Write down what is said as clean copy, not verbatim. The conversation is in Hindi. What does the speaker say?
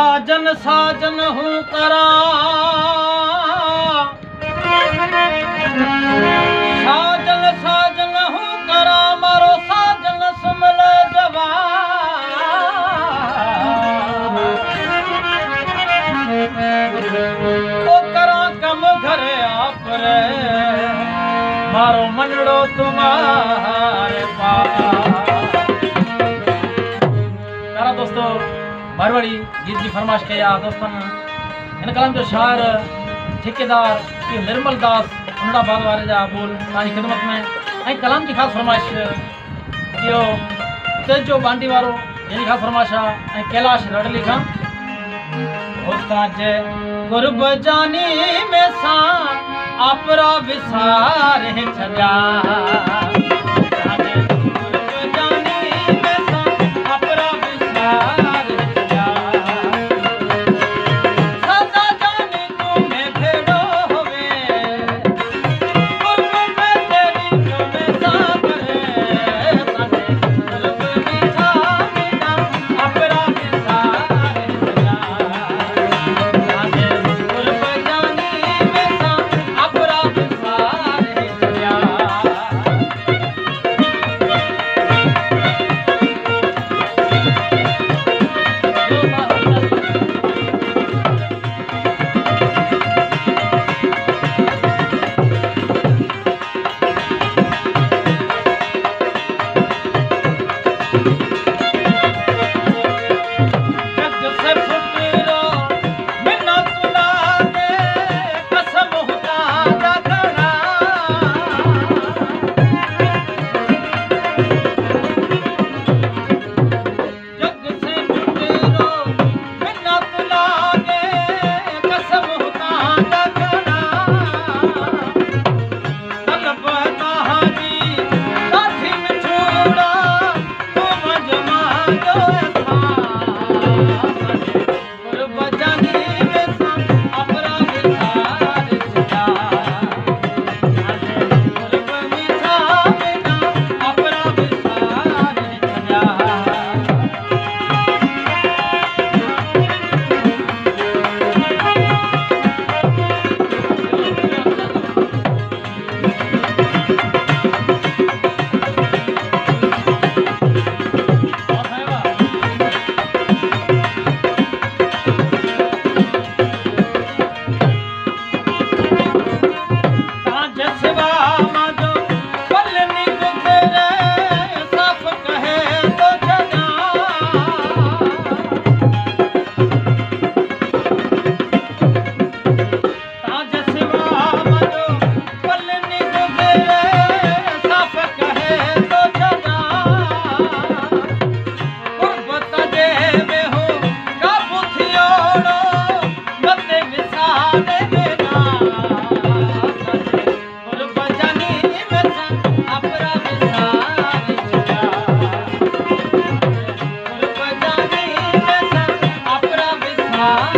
साजन साजन हूँ करा साजन साजन हूँ करा मारो साजन सुमल जवा ओ करा कम घरे आप रे मारो मनड़ो तुम्हारे पास। प्यारा दोस्तों मारवाड़ी गीत की फरमाइश कया दोस्तन इन कलाम जो शायर ठेकेदार ये निर्मल दास अहमदाबाद वाले जा बोल ताजी खिदमत में ऐं कलाम की खास फरमाइश कियो तेजो बांडी वारो यानी खास फरमाइश ऐं कैलाश रडली खां उस्ताद गुरब जानी में सा आपरा विसार छजा Ah